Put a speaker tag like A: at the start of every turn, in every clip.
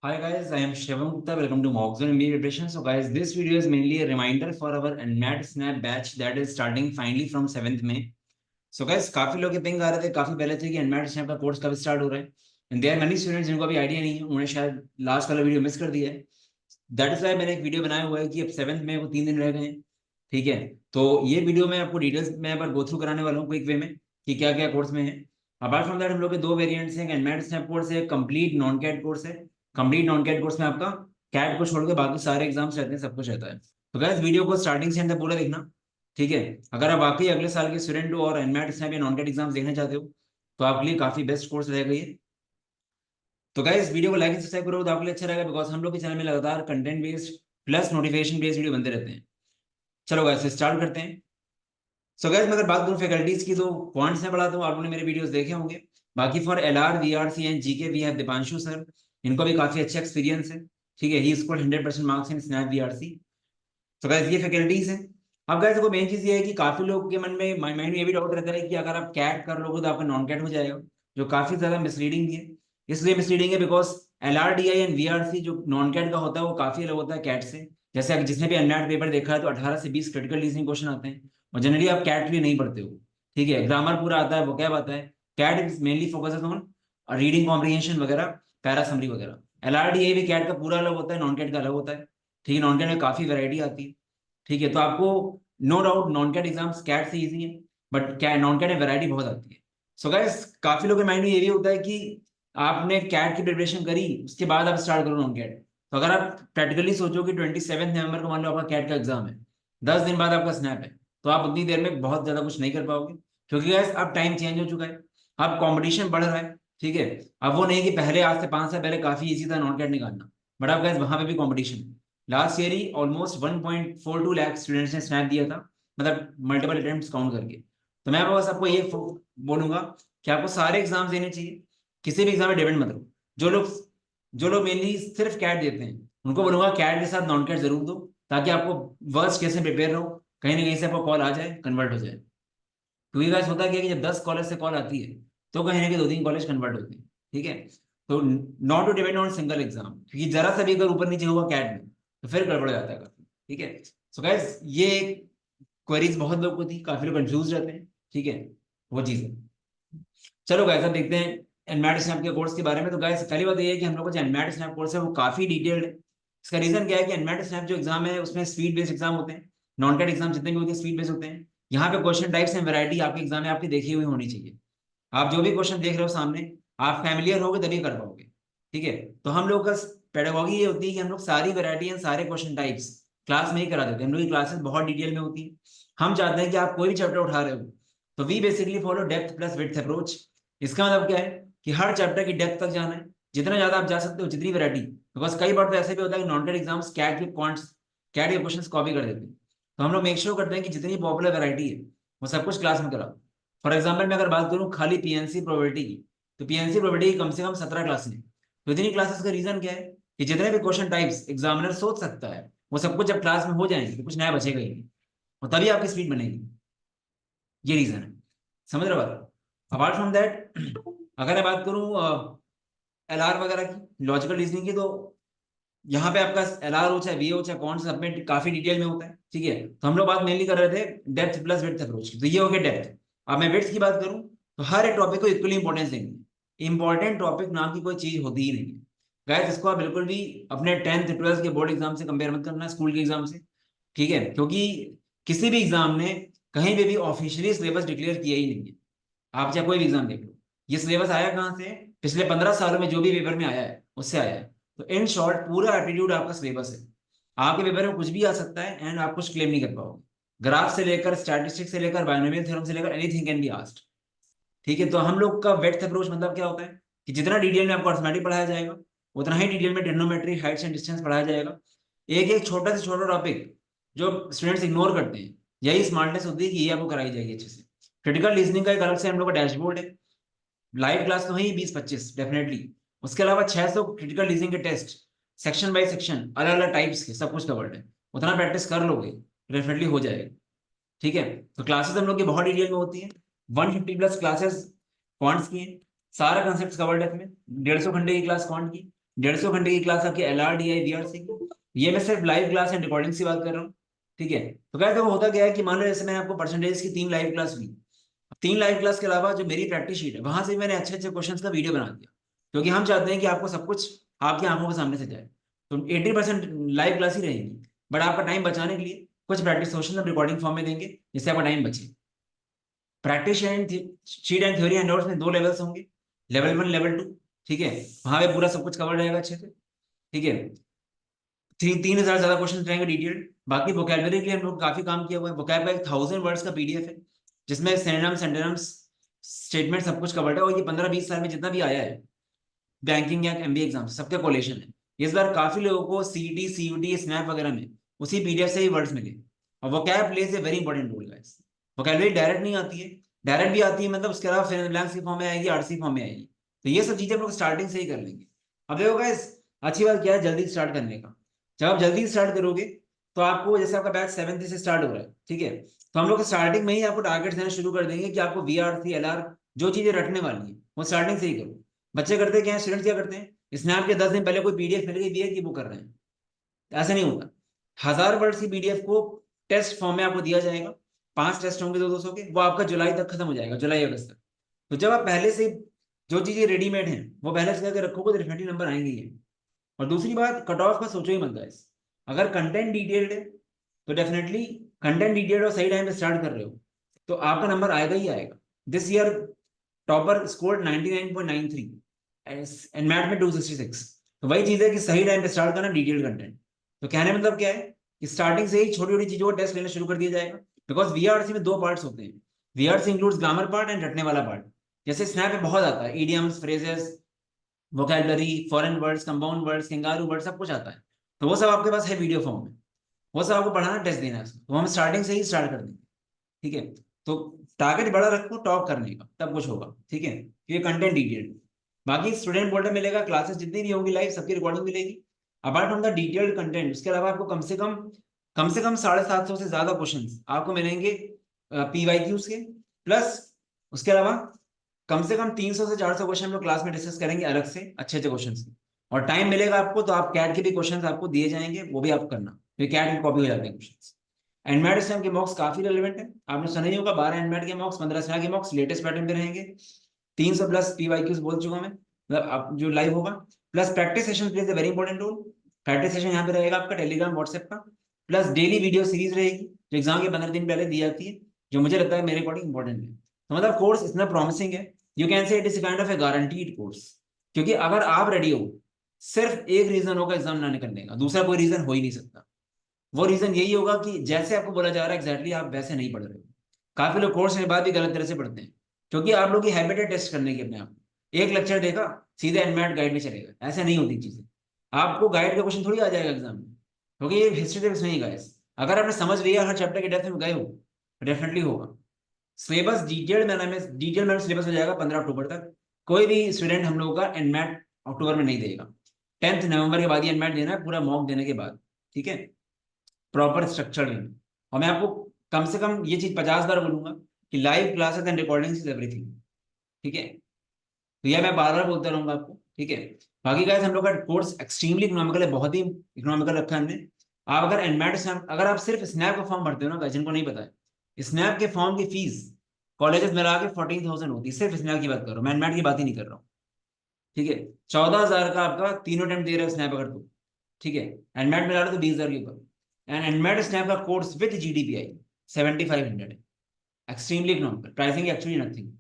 A: Hi guys, I am Shivam Gupta. Welcome to Moxon MBA Preparation. So guys, this video is mainly a reminder for our NMAT Snap batch that is starting finally from 7th May. So guys, काफी लोग ping आ रहे थे काफी पहले थे कि NMAT Snap का course कब स्टार्ट हो रहा है एंड देयर मेनी स्टूडेंट्स जिनको अभी आइडिया नहीं है, उन्होंने शायद लास्ट वाला वीडियो मिस कर दिया है। दैट इज वाई मैंने एक वीडियो बनाया हुआ है कि अब 7th में वो 3 दिन रह गए हैं। ठीक है, तो ये वीडियो में आपको डिटेल्स में एक बार गो थ्रू कराने वाला हूँ क्विक वे में कि क्या क्या कोर्स में है। अपार्ट फ्रॉम दैट हम लोग के दो वेरिएंट्स हैं, एनमैट स्नैप कोर्स है, कंप्लीट नॉन कैट कोर्स है। कंप्लीट नॉन कैट कोर्स में आपका कैट को छोड़ के बाकी सारे एग्जाम्स रहते हैं, सब कुछ रहता है। तो गाइस वीडियो को स्टार्टिंग से एंड तक पूरा देखना। ठीक है, अगर आप वाकई अगले साल के स्टूडेंट हो और एनमैट स्नैप या नॉन कैट एग्जाम्स देखना चाहते हो तो आपके लिए काफी बेस्ट कोर्स रहेगा ये। तो गाइस वीडियो को लाइक सब्सक्राइब करो तो आपके लिए अच्छा रहेगा, बिकॉज हम लोग के चैनल में लगातार content based plus notification based video बनते रहते हैं। चलो गाइस स्टार्ट करते हैं। सो गाइस मैं अगर बात करूं फैकल्टीज की तो क्वांट्स में पढ़ाता हूं, आपने मेरे वीडियोस देखे होंगे। बाकी for LR VRC and GK we have Deepanshu sir, इनको भी काफी अच्छा एक्सपीरियंस है। ठीक है, he scored 100% marks in SNAP VRC. तो गाइस ये फैकल्टीज हैं। अब गाइस देखो मेन चीज ये है कि काफी लोग के मन में माइंड में ये भी डाउट रहता है कि अगर आप कैट कर लोगे तो आपका नॉन कैट हो जाएगा, जो काफी ज्यादा मिसलीडिंग है। इसलिए मिसलीडिंग है बिकॉज एलआरडीआई एंड वीआरसी जो नॉन कैट का होता है वो काफी अलग होता है कैट से। जैसे अगर जिसने भी एनएट पेपर देखा है तो 18 से 20 क्रिटिकल रीजनिंग क्वेश्चन आते हैं और जनरली आप कैट के लिए नहीं पढ़ते हो। ठीक है, ग्रामर पूरा आता है, वोकैब आता है। CAT is mainly focuses on reading comprehension वगैरह, पैरा समरी वगैरह। एलआरडीआई भी कैट का पूरा अलग होता है, नॉन कैट का अलग होता है। ठीक है, नॉन कैट में काफी वैरायटी आती है। ठीक है, तो आपको no doubt non CAT exams CAT से इजी है, बट क्या नॉन कैट में वैरायटी बहुत आती है। सो गाइस काफी लोगों के माइंड में ये भी होता है कि आपने कैट की प्रिपरेशन करी उसके बाद आप स्टार्ट करो नॉन कैट। तो अगर आप प्रैक्टिकली सोचो कि 27 नवंबर को मान लो आपका कैट का एग्जाम है, 10 दिन बाद आपका स्नैप है, तो आप उतनी देर में बहुत ज्यादा कुछ नहीं कर पाओगे, क्योंकि गाइस अब टाइम चेंज हो चुका है। अब कंपटीशन बढ़ रहा है। ठीक है, अब वो नहीं कि पहले आज से 5 साल पहले काफी इजी था नॉन कैट निकालना, बट अब गाइस वहां पे भी कंपटीशन है। लास्ट ईयर ही ऑलमोस्ट 1.42 लाख स्टूडेंट्स ने स्नैप दिया था, मतलब मल्टीपल अटेम्प्ट्स काउंट करके। तो मैं बस आपको ये बोलूंगा कि आपको सारे एग्जाम्स देने चाहिए, किसी भी एग्जाम में डिपेंड मत रहो। जो लोग जो लोग मेनली सिर्फ कैट देते हैं उनको बोलूंगा कैट के साथ नॉन कैट जरूर दो, ताकि आपको वर्स्ट केस में प्रिपेयर रहो, कहीं ना कहीं से आपको कॉल आ जाए, कन्वर्ट हो जाए। क्योंकि गाइस होता क्या है कि जब 10 कॉलेज से कॉल आती है तो कहीं ना कहीं 2-3 कॉलेज कन्वर्ट होते हैं। ठीक है, तो not to depend on single exam, क्योंकि जरा सा भी अगर ऊपर नीचे हुआ कैट में तो फिर गड़बड़ हो जाता है काफी। ठीक है, सो गाइस ये क्वेरीज बहुत लोग को थी, काफी लोग कंफ्यूज रहते हैं। ठीक है, वो चीज है। चलो गाइस अब देखते हैं एनमैट स्नैप के कोर्स के बारे में। तो गाइस पहली बात ये है कि हम लोग का जो एनमैट स्नैप कोर्स है वो काफी डिटेल्ड है। इसका रीजन क्या है कि एनमैट स्नैप जो एग्जाम है उसमें स्पीड बेस्ड एग्जाम होते हैं। नॉन कैट एग्जाम जितने भी होते हैं स्पीड बेस्ड होते हैं। यहाँ पे क्वेश्चन टाइप्स एंड वैरायटी आपके एग्जाम में आपकी देखी हुई होनी चाहिए। आप जो भी क्वेश्चन देख रहे हो सामने, आप फैमिलियर होगे तभी कर पाओगे। ठीक है, तो हम लोग का पेडागोगी ये होती है कि हम लोग सारी वैरायटी एंड सारे क्वेश्चन टाइप्स क्लास में ही करा देते हैं। हम लोग की क्लासेस बहुत डिटेल में होती है। हम चाहते हैं कि आप कोई भी चैप्टर उठा रहे हो तो we basically follow depth plus width approach. इसका मतलब क्या है कि हर चैप्टर की डेप्थ तक जाना है, जितना ज्यादा आप जा सकते हो, जितनी वैरायटी। बिकॉज कई बार तो ऐसे भी होता है कि नॉन कैट एग्जाम्स कैट के क्वांट्स कैट के क्वेश्चन कॉपी कर देते हैं। तो हम लोग मेक श्योर करते हैं कि जितनी पॉपुलर वैरायटी है वो सब कुछ क्लास में कराओ। फॉर एग्जाम्पल मैं अगर बात करूं खाली पीएनसी प्रोबेबिलिटी की, तो पीएनसी प्रोबेबिलिटी की कम से कम 17 क्लासेस हैं। तो इतनी क्लासेस का रीजन क्या है कि जितने भी क्वेश्चन टाइप्स एग्जामिनर सोच सकता है वो सब कुछ जब क्लास में हो जाएंगे तो कुछ नया बचेगा ही नहीं, और तभी आपकी स्पीड बनेगी। ये रीजन है, समझ रहे हो बात। अपार्ट फ्रॉम दैट अगर मैं बात करूं एलआर वगैरह की, लॉजिकल रीजनिंग की, तो यहाँ पे आपका एलआर हो चाहे वी हो चाहे कौन सा सब में काफी डिटेल में होता है। ठीक है, तो हम लोग बात मेनली कर रहे थे डेप्थ प्लस विड्थ अप्रोच की, तो ये हो गया डेप्थ। अब मैं विड्थ की बात करूं तो हर एक टॉपिक को इक्वली इंपॉर्टेंस देंगे। इंपॉर्टेंट टॉपिक नाम की कोई चीज होती ही नहीं है गाइस। इसको आप बिल्कुल भी अपने 10th 12th के बोर्ड एग्जाम से कंपेयर मत करना, स्कूल के एग्जाम से। ठीक है, क्योंकि किसी भी एग्जाम ने कहीं पे भी ऑफिशियली सिलेबस डिक्लेयर किया ही नहीं है। आप चाहे कोई भी एग्जाम देख लो, ये सिलेबस आया कहाँ से? पिछले 15 सालों में जो भी पेपर में आया है उससे आया है। तो इन शॉर्ट पूरा एप्टीट्यूड आपका सिलेबस है। आपके पेपर में कुछ भी आ सकता है एंड आप कुछ क्लेम नहीं कर पाओगे। ग्राफ से लेकर स्टैटिस्टिक्स से लेकर बायनोमियल थ्योरम से लेकर एनीथिंग कैन बी आस्क्ड। ठीक है, तो हम लोग का वेट अप्रोच मतलब क्या होता है कि जितना डिटेल में आपको अर्थमेटिक पढ़ाया जाएगा उतना ही डिटेल में ट्रिग्नोमेट्री हाइट्स एंड डिस्टेंस पढ़ाया जाएगा। एक एक छोटा से छोटा टॉपिक जो स्टूडेंट्स इग्नोर करते हैं, यही स्मार्टनेस होती है कि ये आपको कराई जाएगी अच्छे से। क्रिटिकल रीजनिंग का एक अलग से हम लोग का डैशबोर्ड है। लाइव क्लास तो है ही 20-25 डेफिनेटली। उसके अलावा 600 क्रिटिकल रीजनिंग के टेस्ट, सेक्शन बाय सेक्शन अलग अलग टाइप्स के, सब कुछ कवर्ड है। उतना प्रैक्टिस कर लोगे डेफिनेटली हो जाएगा। ठीक है, तो क्लासेस हम लोग की बहुत डिटेल में होती है। 150+ क्लासेस क्वांट्स की हैं। सारा कंसेप्ट कवर्ड है इसमें। 150 घंटे की क्लास क्वांट की, 150 घंटे की क्लास आपकी LRDI VRC की। ये मैं सिर्फ लाइव क्लास एंड रिकॉर्डिंग की बात कर रहा हूँ, ठीक है। तो क्या देखो होता क्या है कि मान लो जैसे मैंने आपको परसेंटेज की 3 लाइव क्लास ली, 3 लाइव क्लास के अलावा जो मेरी प्रैक्टिस शीट है वहां से मैंने अच्छे अच्छे क्वेश्चंस का वीडियो बना दिया, क्योंकि हम चाहते हैं कि आपको सब कुछ आपकी आंखों के सामने से जाए। तो 80% लाइव क्लास ही रहेगी, बट आपका टाइम बचाने के लिए कुछ प्रैक्टिस क्वेश्चन हम रिकॉर्डिंग फॉर्म में देंगे जिससे आपका टाइम बचे। Practice sheet and theory and notes में 2 लेवल्स होंगे, लेवल 1 लेवल 2, ठीक है। वहां पे पूरा सब कुछ कवर रहेगा अच्छे से, ठीक है। 3000 ज्यादा क्वेश्चन रहेंगे डिटेल्ड। बाकी वोकैबुलरी के लिए हम लोग काफी काम किया हुआ है। वोकैब का 1000 वर्ड्स का PDF है जिसमें सिनोनिम्स एंटोनिम्स स्टेटमेंट सब कुछ कवर्ड है, और ये 15-20 साल में जितना भी आया है बैंकिंग या MBA एग्जाम सबका कोलेशन है। इस बार काफी लोगों को CET CUT स्नैप वगैरह में उसी PDF से ही वर्ड्स मिले। और vocab plays a very important role guys. Vocabulary direct नहीं आती है, डायरेक्ट भी आती है मतलब उसके अलावा फिर ब्लैंक्स की फॉर्म में आएगी, RC फॉर्म में आएगी। तो ये सब चीजें हम लोग स्टार्टिंग से ही कर लेंगे। अब देखो गाइस, अच्छी बात क्या है जल्दी स्टार्ट करने का। जब आप जल्दी स्टार्ट करोगे तो आपको, जैसे आपका बैच 7 से स्टार्ट हो रहा है, ठीक है, तो हम लोग स्टार्टिंग में ही आपको टारगेट देना शुरू कर देंगे कि आपको VRC LR जो चीजें रटने वाली है वो स्टार्टिंग से ही करो। बच्चे करते क्या है, स्टूडेंट क्या करते हैं, स्नैप के 10 दिन पहले कोई PDF मिल गई है कि वो कर रहे हैं। ऐसा नहीं होता। 1000 वर्ड की PDF को टेस्ट फॉर्म में आपको दिया जाएगा, 5 टेस्ट होंगे 200 के, वो आपका जुलाई तक खत्म हो जाएगा, जुलाई अगस्त तक। तो जब आप पहले से जो चीजें रेडीमेड हैं वो पहले से करके रखोगे तो डेफिनेटली नंबर आएंगे ही। और दूसरी बात, कट ऑफ का सोचो ही मत गाइस। अगर कंटेंट डिटेल्ड है तो डेफिनेटली कंटेंट डिटेल्ड और सही टाइम पे स्टार्ट कर रहे हो तो आपका नंबर आएगा ही आएगा। This year topper score 99.93 and math में 266। तो वही चीज है कि सही टाइम पे स्टार्ट करना डिटेल्ड कंटेंट। तो कहने मतलब क्या है कि स्टार्टिंग से ही छोटी छोटी चीजों को टेस्ट लेना शुरू कर दिया जाएगा। बिकॉज VRC में 2 पार्ट्स होते हैं। VRC includes grammar part and रटने वाला पार्ट। जैसे स्नैप में बहुत आता है, idioms, phrases, vocabulary, foreign words, compound words, kangaroo word, सब कुछ आता है। तो वो सब आपके पास है वीडियो फॉर्म में, वो सब आपको पढ़ाना, टेस्ट देना है उसको। तो हम स्टार्टिंग से ही स्टार्ट कर देंगे, ठीक है। तो टारगेट बड़ा रखो टॉप करने का, तब कुछ होगा, ठीक है। ये कंटेंट डिटेल्ड। बाकी स्टूडेंट पोर्टल मिलेगा, क्लासेस जितनी भी होंगी लाइव सबकी रिकॉर्डिंग मिलेगी। Apart from the detailed content, उसके अलावा आपको कम से कम 750 से ज्यादा क्वेश्चन आपको मिलेंगे PYQs के। प्लस उसके अलावा कम से कम 300 से 400 क्वेश्चन हम लोग क्लास में डिस्कस करेंगे अलग से, अच्छे अच्छे क्वेश्चन के। और टाइम मिलेगा आपको तो आप कैट के भी क्वेश्चन आपको दिए जाएंगे, वो भी आप करना, फिर कैट की कॉपी हो जाते हैं क्वेश्चन। एनमैट इस टाइम के मॉक्स काफी रेलेवेंट है, आपने सुना ही होगा। 12 एनमैट के मॉक्स, 15 SNA के मॉक्स लेटेस्ट पैटर्न पे रहेंगे। 300 प्लस PYQs बोल चुका मैं, मतलब आप जो लाइव होगा। Plus practice session plays a very important role. Practice session यहाँ पे रहेगा आपका टेलीग्राम व्हाट्सएप का। प्लस डेली वीडियो सीरीज रहेगी जो एग्जाम के 15 दिन पहले दी जाती है, जो मुझे लगता है मेरे अकॉर्डिंग इंपॉर्टेंट है। तो मतलब कोर्स इतना प्रॉमिसिंग है, you can say it is kind of A guaranteed course. क्योंकि अगर आप रेडी हो, सिर्फ एक रीजन होगा एग्जाम ना निकलने का, दूसरा कोई रीजन हो ही नहीं सकता। वो रीजन यही होगा कि जैसे आपको बोला जा रहा है एग्जैक्टली आप वैसे नहीं पढ़ रहे हो। काफी लोग कोर्स के बाद भी गलत तरह से पढ़ते हैं, क्योंकि आप लोग की हैबिट है टेस्ट करने की अपने आप। एक लेक्चर देखा, सीधे एनमैट गाइड में चलेगा, ऐसे नहीं होती चीजें। आपको गाइड का क्वेश्चन थोड़ी आ जाएगा एग्जाम में, क्योंकि ये हिस्ट्री टिप्स नहीं गाइस। अगर आपने समझ लिया, हर चैप्टर के डेप्थ में गए हो, डेफिनेटली होगा। सिलेबस डिटेल में सिलेबस हो जाएगा 15 अक्टूबर तक। कोई भी स्टूडेंट हम लोगों का एनमैट अक्टूबर में नहीं देगा। 10th नवंबर के बाद ही एनमैट देना है, पूरा मॉक देने के बाद, ठीक है, प्रॉपर स्ट्रक्चर में। और मैं आपको कम से कम ये चीज 50 बार बोलूंगा कि live classes and recording is everything, ठीक है। तो यह मैं बार बार बोलता रहूंगा आपको, ठीक है। बाकी गाइस हम लोग का कोर्स एक्सट्रीमली इकोनॉमिकल है, बहुत ही इकोनॉमिकल रखा है हमने। आप अगर एनमैट स्नैप, अगर आप सिर्फ स्नैप का फॉर्म भरते हो ना गाइस, जिनको नहीं पता है, स्नैप के फॉर्म की फीस कॉलेजेस मिला के 14,000 होती है। सिर्फ स्नैप की बात कर रहा हूँ मैं, एनमैट की बात ही नहीं कर रहा हूँ, ठीक है। 14,000 का आपका तीनों टाइम दे रहे हो स्नैप अगर तो, ठीक है। एनमैट मिला लो तो 20,000 के ऊपर। एंड एनमैट स्नैप का कोर्स विद GDPI 7500 है, extremely economical, pricing actually nothing.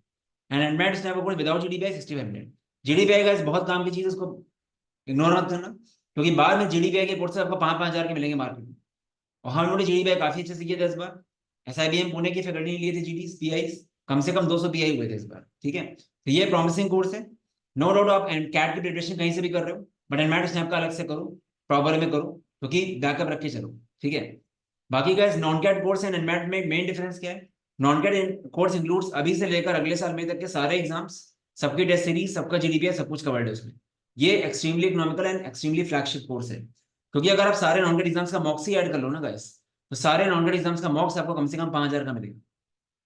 A: And NMAT snap का कोर्स विदाउट GDPI 6500। GDPI का बहुत काम की चीज है, उसको इग्नोर मत करना, क्योंकि बाद में GDPI के कोर्स आपको 5-5 हजार के मिलेंगे मार्केट में। और हम लोगों ने GDPI काफी अच्छे से किया था इस बार। SIBM पुणे की फैकल्टी ने लिए थे GDs PI, कम से कम 200 PI हुए थे इस बार, ठीक है। तो ये प्रॉमिसिंग कोर्स है, नो डाउट। आप कैट की प्रिपरेशन कहीं से भी कर रहे हो, बट एनमैट स्नैप का अलग से करो, प्रॉपर में करो, क्योंकि बैकअप रख के चलो, ठीक है। बाकी guys non CAT course and NMAT में मेन डिफरेंस क्या है। नॉन कैट कोर्स इंक्लूड्स अभी से लेकर अगले साल मई तक के सारे एग्जाम्स, सबकी टेस्ट सीरीज, सबका GDPI, सब कुछ कवर्ड है उसमें। ये extremely economical and extremely flagship course है, क्योंकि अगर आप सारे नॉन कैट एग्जाम्स का मॉक्स ही ऐड कर लो ना गाइस, तो सारे नॉन कैट एग्जाम्स का मॉक्स आपको कम से कम 5,000 का मिलेगा,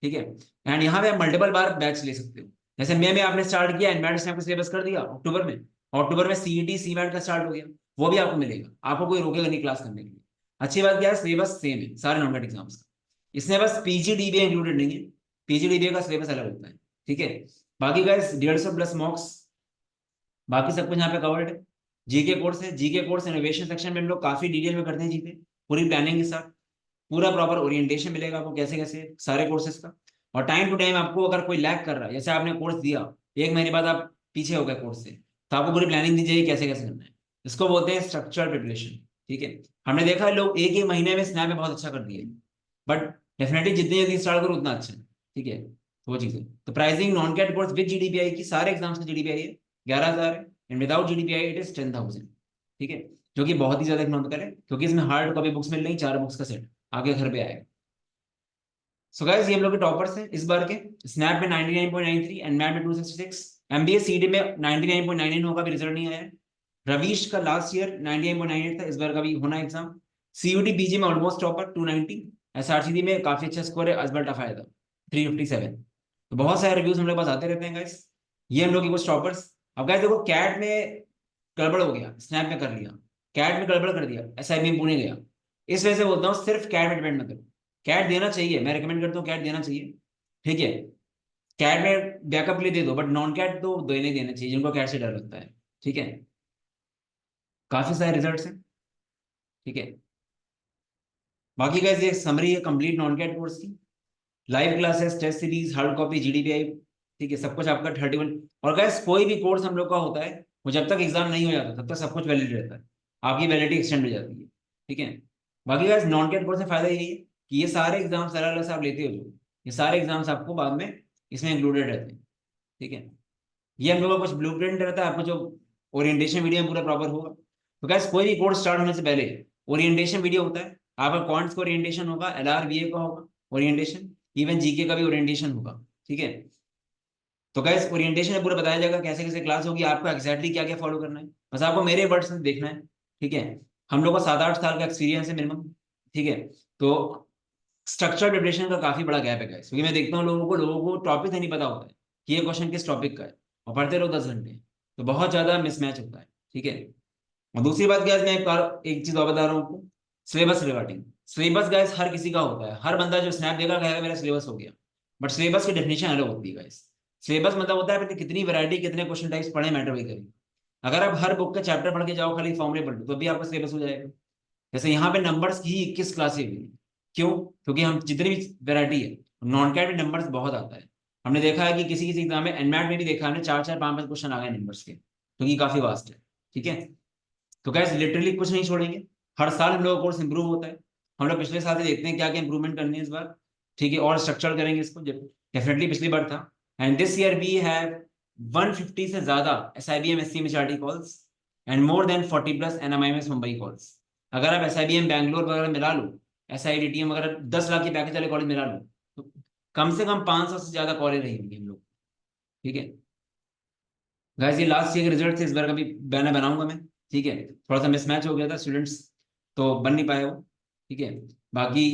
A: ठीक है। एंड यहाँ पे आप मल्टीपल बार बैच ले सकते हो। जैसे मैं आपने स्टार्ट किया एनमैट स्नैप का सिलेबस कर दिया अक्टूबर में, अक्टूबर में सीईटी सीमैट का स्टार्ट हो गया, वो भी आपको मिलेगा, आपको कोई रोकेगा नहीं क्लास करने के लिए। अच्छी बात क्या है, सिलेबस सेम है सारे नॉन कैट एग्जाम्स का, इसमें बस पीजीडीबीए इंक्लूडेड नहीं है, पीजीडीबीए का सिलेबस अलग होता है, ठीक है। बाकी गाइस 150 प्लस मॉक्स, बाकी सब कुछ यहाँ पे कवर्ड है। जीके कोर्स है, जीके कोर्स इनोवेशन सेक्शन में हम लोग काफी डिटेल में करते हैं जीके, पूरी प्लानिंग के साथ, पूरा प्रॉपर ओरिएंटेशन मिलेगा आपको कैसे कैसे सारे कोर्सेज का। और टाइम टू टाइम आपको अगर कोई लैग कर रहा है, जैसे आपने कोर्स दिया 1 महीने बाद आप पीछे हो गए कोर्स से, तो आपको पूरी प्लानिंग दी जाएगी कैसे कैसे करना है। इसको बोलते हैं स्ट्रक्चर प्रिपरेशन, ठीक है। हमने देखा है लोग एक ही महीने में स्नैप में बहुत अच्छा कर दिए, बट डेफिनेटली जितनी जल्दी स्टार्ट करो उतना अच्छा है, ठीक है। तो वो चीज़ है। तो pricing non CAT course with GDPI की, सारे एग्जाम्स का जीडीपीआई है 11,000 है, and without GDPI it is 10,000, ठीक है। जो कि बहुत ही ज्यादा इकोनॉमिकल है, क्योंकि इसमें हार्ड कॉपी बुक्स मिल रही 4 बुक्स का सेट आगे घर पे आएगा। सो गाइस ये हम लोग के टॉपर्स हैं इस बार के, स्नैप में 99.93, एनमैट में 266, एमबीए सीडी में 99.99 होगा, अभी रिजल्ट नहीं आया है। रवीश का लास्ट ईयर 99.98 था, इस बार का भी होना एग्जाम। सीयूटी पीजी में ऑलमोस्ट टॉपर 290, एसआरसीडी में काफी अच्छा स्कोर है, अजबर टफा था 357। तो बहुत सारे रिव्यूज हम लोग पास आते रहते हैं गाइस, ये हम लोग के कुछ टॉपर्स। अब गाइस देखो कैट में गड़बड़ हो गया, स्नैप में कर लिया, कैट में गड़बड़ कर दिया, एसआईबी में पुणे गया, इस वजह से बोलता हूँ सिर्फ कैट में डिपेंड मत करो। कैट देना चाहिए, मैं रिकमेंड करता हूँ कैट देना चाहिए, ठीक है। कैट में बैकअप के लिए दे दो, बट नॉन कैट तो दो ही नहीं देना चाहिए जिनको कैट से डर लगता है, ठीक है। काफी सारे रिजल्ट्स हैं, ठीक है। बाकी गाइस ये समरी है कंप्लीट नॉन कैट कोर्स की, live classes, test series, hard copy, GDPI, ठीक है, सब कुछ आपका 31। और गाइस कोई भी कोर्स हम लोग का होता है, वो जब तक एग्जाम नहीं हो जाता तब तक सब कुछ वैलिड रहता है, आपकी वैलिडिटी एक्सटेंड हो जाती है, ठीक है। बाकी गाइस नॉन कैट कोर्स में फायदा यही है कि ये सारे एग्जाम्स अलग अलग से आप लेते हो जो, ये सारे एग्जाम्स आपको बाद में इसमें इंक्लूडेड रहते हैं, ठीक है। ये हम लोग का कुछ ब्लूप्रिंट रहता है, आपको जो ओरिएंटेशन वीडियो में पूरा प्रॉपर होगा। तो गाइस कोई भी कोर्स स्टार्ट होने से पहले ओरिएंटेशन वीडियो होता है, आपका क्वांट्स का ओरिएंटेशन होगा, एलआरबीए का होगा ओरिएंटेशन, इवन जीके का भी ओरिएंटेशन होगा, ठीक है। तो गाइस ओरिएंटेशन में पूरा बताया जाएगा कैसे कैसे क्लास होगी, आपको एक्जैक्टली क्या क्या फॉलो करना है, बस आपको मेरे वर्ड्स में देखना है, ठीक है। हम लोग का 7-8 साल का एक्सपीरियंस है मिनिमम, ठीक है। तो स्ट्रक्चर प्रिपरेशन का काफी बड़ा गैप है गाइस, क्योंकि मैं देखता हूँ लोगों को टॉपिक नहीं पता होता है कि ये क्वेश्चन किस टॉपिक का है, और पढ़ते रहो 10 घंटे, तो बहुत ज्यादा मिसमैच होता है, ठीक है। और दूसरी बात क्या है, मैं एक चीज और बता रहा हूँ आपको, सिलेबस रिगार्डिंग। सिलेबस गाइस हर किसी का होता है, हर बंदा जो स्नैप देगा कहेगा मेरा सिलेबस हो गया, बट सिलेबस की डेफिनेशन अलग होती है गाइस। सिलेबस मतलब होता है आपने कितनी वैरायटी कितने क्वेश्चन टाइप्स पढ़े मैटर वही करेंगे। अगर आप हर बुक का चैप्टर पढ़ के जाओ, खाली फॉर्मूले पढ़ लो, तो भी आपका सिलेबस हो जाएगा। जैसे यहाँ पे नंबर्स की 21 क्लासें हुई हैं। क्यों? क्योंकि हम जितनी भी वैरायटी है, नॉन कैट में नंबर्स बहुत आता है। हमने देखा है कि किसी किसी एग्जाम में, एनमैट में भी देखा हमने, 4-4 5-5 क्वेश्चन आ गए नंबर्स के, क्योंकि काफी वास्ट है, ठीक है। तो गैस लिटरली कुछ नहीं छोड़ेंगे, हर साल हम लोग का कोर्स इंप्रूव होता है। हम लोग पिछले साल से देखते हैं क्या क्या इंप्रूवमेंट करनी है इस बार, ठीक है, और स्ट्रक्चर करेंगे इसको, डेफिनेटली पिछली बार था। And this year we have 150 से ज्यादा SIBM SCM HRD calls, and more than 40 plus NMIMS Mumbai calls. अगर आप SIBM बैंगलोर वगैरह मिला लो, SIDTM वगैरह 10 लाख के पैकेज वाले कॉलेज मिला लो, तो कम से कम 500 से ज्यादा कॉलेज रही होंगे हम लोग, ठीक है। गाइस ये लास्ट ईयर के रिजल्ट थे, इस बार का भी बैनर बनाऊंगा मैं, ठीक है। थोड़ा सा मिसमैच हो गया था स्टूडेंट्स, तो बन नहीं पाए वो, ठीक है। बाकी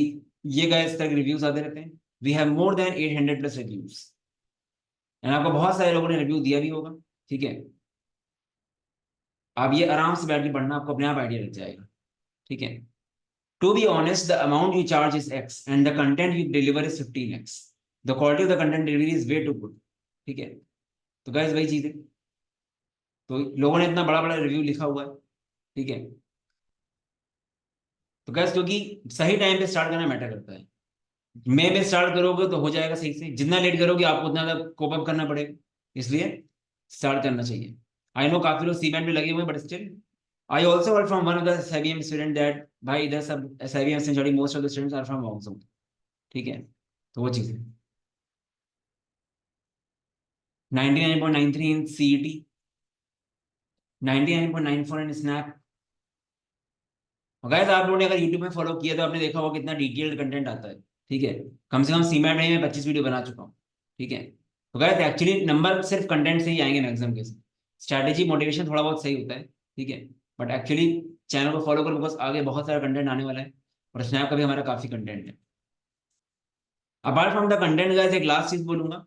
A: ये गाइस तक रिव्यूज आते रहते हैं, we have more than 800 plus reviews, and आपको बहुत सारे लोगों ने रिव्यू दिया भी होगा, ठीक है। आप ये आराम से बैठ के पढ़ना, आपको अपने आप आइडिया लग जाएगा, ठीक है। To be honest the amount you charge is X and the content you deliver is 15x, the quality of the content delivery is way too good, ठीक है। तो गाइस वही चीज है, तो लोगों ने इतना बड़ा बड़ा रिव्यू लिखा हुआ है, ठीक है। तो गैस क्योंकि सही टाइम पे स्टार्ट करना मैटर करता है, मई में स्टार्ट करोगे तो हो जाएगा सही से, जितना लेट करोगे आपको उतना ज्यादा कोप अप करना पड़ेगा, इसलिए स्टार्ट करना चाहिए। आई नो काफी लोग सीमेंट में लगे हुए हैं, but still I also heard from one of the SIBM student that भाई इधर सब SIBM से study most of the students are from also, ठीक है। तो वो चीज है 99.93 इन CET, 99.94 इन स्नैप। और गाइस आप लोगों ने अगर यूट्यूब में फॉलो किया तो आपने देखा होगा कितना डिटेल्ड कंटेंट आता है, ठीक है। कम से कम सीमेंट में मैं 25 वीडियो बना चुका हूँ, ठीक है। तो गाइस एक्चुअली नंबर सिर्फ कंटेंट से ही आएंगे मैक्सिमम केस, स्ट्रैटेजी मोटिवेशन थोड़ा बहुत सही होता है, ठीक है। बट एक्चुअली चैनल को फॉलो करो, बिकॉज आगे बहुत सारा कंटेंट आने वाला है, और स्नैप का भी हमारा काफी कंटेंट है। Apart from the content guys एक लास्ट चीज बोलूंगा,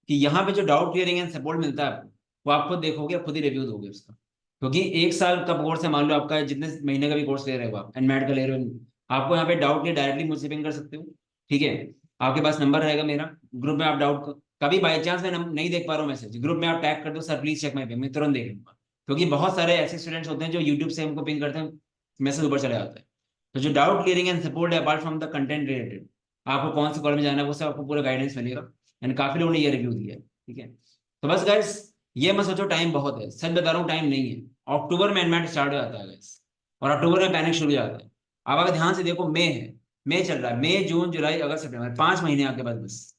A: कि यहाँ पे जो डाउट क्लियरिंग एंड सपोर्ट मिलता है आपको, वो आप खुद देखोगे, खुद ही रिव्यू दोगे उसका, क्योंकि एक साल का कोर्स है, मान लो आपका जितने महीने का भी कोर्स ले रहे हो आप, एनमैट का ले रहे हो, आपको यहाँ पे डाउट लिए डायरेक्टली मुझसे पिंग कर सकते हो। ठीक है, आपके पास नंबर रहेगा मेरा, ग्रुप में आप डाउट, कभी बाई चांस मैं नहीं देख पा रहा हूँ मैसेज, ग्रुप में आप टैग कर दो sir please check my ping, मैं तुरंत देख लूंगा। क्योंकि बहुत सारे ऐसे स्टूडेंट्स होते हैं जो यूट्यूब से हमको पिंग करते हैं, मैसेज ऊपर चले जाता है। तो जो डाउट क्लियरिंग एंड सपोर्ट है apart from the content related, आपको कौन से कॉलेज में जाना है वो सब आपको पूरा गाइडेंस मिलेगा। एंड काफी लोगों ने ये रिव्यू दिया है। ठीक है, तो बस गाइस ये मत सोचो टाइम बहुत है, सच बता रहा हूँ टाइम नहीं है। अक्टूबर में एनमेट स्टार्ट हो जाता है गाइस, और अक्टूबर में पैनिक शुरू हो जाता है। आप अगर ध्यान से देखो, मई है, मई चल रहा है, मई जून जुलाई अगस्त सितंबर, 5 महीने आपके पास बस,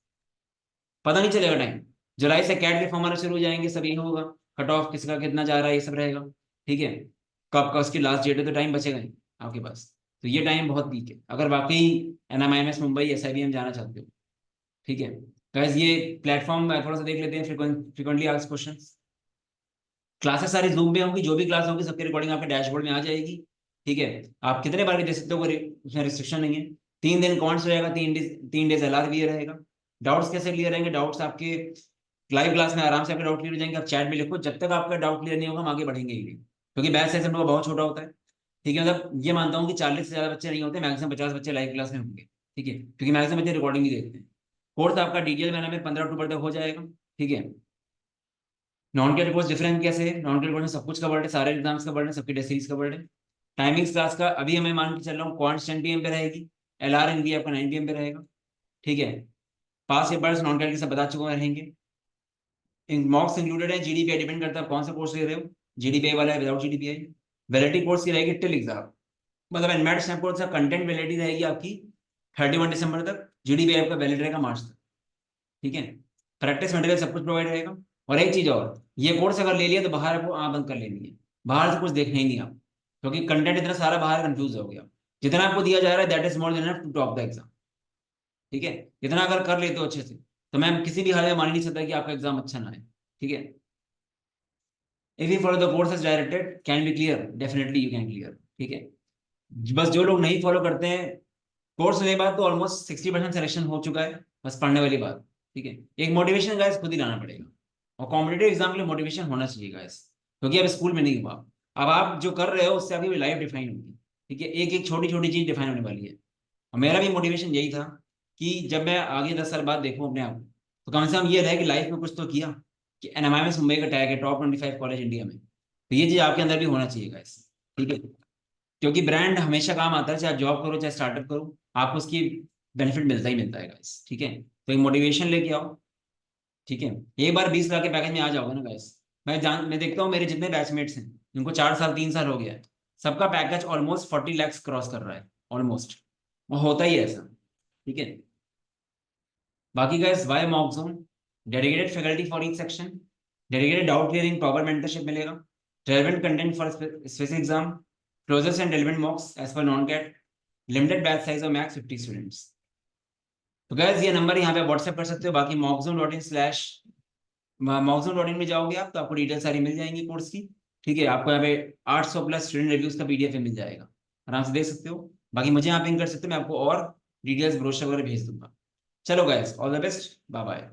A: पता नहीं चलेगा टाइम। जुलाई से कैट के फॉर्म आना शुरू हो जाएंगे, सब ये होगा, कट ऑफ किसका कितना जा रहा है ये सब रहेगा। ठीक है, कब का उसकी लास्ट डेट है, तो टाइम बचेगा नहीं आपके पास। तो ये टाइम बहुत वीक है अगर वाकई NMIMS मुंबई SIBM जाना चाहते हो। ठीक है गाइस, ये प्लेटफॉर्म थोड़ा सा देख लेते हैं, फ्रिक्वेंटली आस्क्ड क्वेश्चंस। क्लासेस सारी जूम पे होंगी, जो भी क्लास होगी सबकी रिकॉर्डिंग आपके डैशबोर्ड में आ जाएगी। ठीक है, आप कितने बार भी दे सकते हो, उसमें रिस्ट्रिक्शन नहीं है। 3 दिन कॉन्ट्स रहेगा, 3 डेज LRVA रहेगा। डाउट्स कैसे क्लियर रहेंगे, डाउट्स आपके लाइव क्लास में आराम से आपके डाउट क्लियर हो जाएंगे, आप चैट में लिखो, जब तक आपका डाउट क्लियर नहीं होगा हम आगे बढ़ेंगे ही नहीं, क्योंकि बैच साइज हम लोग का बहुत छोटा होता है। ठीक है, मतलब ये मानता हूँ कि 40 से ज्यादा बच्चे नहीं होते, मैक्सिमम 50 बच्चे लाइव क्लास में होंगे। ठीक है, क्योंकि मैक्सिमम बच्चे रिकॉर्डिंग भी देखते हैं। कोर्स आपका डिटेल मैंने में 15 अक्टूबर तक हो जाएगा। ठीक है, नॉन कैट कोर्स डिफरेंट कैसे है, नॉन कैट कोर्स में सब कुछ कवर्ड है, सारे एग्जाम्स कवर्ड है, सबकी टेस्ट सीरीज कवर्ड है। टाइमिंग्स क्लास का अभी हमें मान के चल रहा हूँ, क्वांट्स 10 PM पे रहेगी, LRNV आपका 9 PM पे रहेगा। ठीक है, पास पेपर्स नॉन कैट के सब बता चुके हैं रहेंगे। मॉक्स इंक्लूडेड है, GDPI डिपेंड करता है कौन सा कोर्स ले रहे हो, GDPI वाला है विदाउट GDPI। वैलिडिटी कोर्स की रहेगी टिल एग्जाम, मतलब एनमेट स्नैप कोर्स का कंटेंट वैलिडिटी रहेगी आपकी 31 दिसंबर तक, GDPI आपका वैलिड रहेगा मार्च तक। ठीक है, प्रैक्टिस मटेरियल सब कुछ प्रोवाइड रहेगा। और एक चीज और, ये कोर्स अगर ले लिया तो बाहर आपको आँख बंद कर लेनी है, बाहर से कुछ देखना ही नहीं आप, क्योंकि कंटेंट इतना सारा बाहर कंफ्यूज हो गया। जितना आपको दिया जा रहा है that is more than enough to top the exam. ठीक है, इतना अगर कर लेते हो अच्छे से, तो मैं किसी भी हाल में मान ही नहीं सकता कि आपका एग्जाम अच्छा ना है। ठीक है, if you follow the courses directed can be clear, definitely you can clear. ठीक है, बस जो लोग नहीं फॉलो करते हैं, कोर्स लेने के बाद तो ऑलमोस्ट 60% सिलेक्शन हो चुका है, बस पढ़ने वाली बात। ठीक है, एक मोटिवेशन गाइस खुद ही लाना पड़ेगा, और कॉम्पिटेटिव एग्जाम के लिए मोटिवेशन होना चाहिए गाइस, क्योंकि अब स्कूल में नहीं हुआ, अब आप जो कर रहे हो उससे आपकी लाइफ डिफाइन होगी। ठीक है, एक एक छोटी छोटी चीज डिफाइन होने वाली है। और मेरा भी मोटिवेशन यही था कि जब मैं आगे 10 साल बाद देखूं अपने आप को, तो कम से कम ये रहे कि लाइफ में कुछ तो किया, कि NMIMS मुंबई का टैग है टॉप 25 कॉलेज इंडिया में, तो ये चीज आपके अंदर भी होना चाहिए गाइस। ठीक है, क्योंकि ब्रांड हमेशा काम आता है, चाहे आप जॉब करो चाहे स्टार्टअप करो, आपको उसकी बेनिफिट मिलता ही मिलता है गाइस। ठीक है, तो एक मोटिवेशन लेके आओ। ठीक है, एक बार 20 लाख के पैकेज में आ जाओगे ना गाइस, मैं देखता हूँ मेरे जितने बैचमेट्स हैं जिनको 4 साल 3 साल हो गया है, सबका पैकेज ऑलमोस्ट 40 lakhs क्रॉस कर रहा है, ऑलमोस्ट, वो होता ही है ऐसा। ठीक है, बाकी guys why mock zone, dedicated faculty for each section, dedicated doubt clearing proper mentorship मिलेगा, relevant content for specific exam, closest and relevant mocks as per non CAT, limited batch size और max 50 students. तो guys ये number यहाँ पे WhatsApp कर सकते हो, बाकी mockzone.in में जाओगे आप तो आपको डिटेल सारी मिल जाएंगी कोर्स की। ठीक है, आपको यहाँ पे 800+ स्टूडेंट रिव्यूज का PDF मिल जाएगा, आराम से देख सकते हो। बाकी मुझे यहाँ पिंग कर सकते हो, मैं आपको और डिटेल्स ब्रोशर वगैरह भेज दूंगा। चलो guys, all the best, bye bye.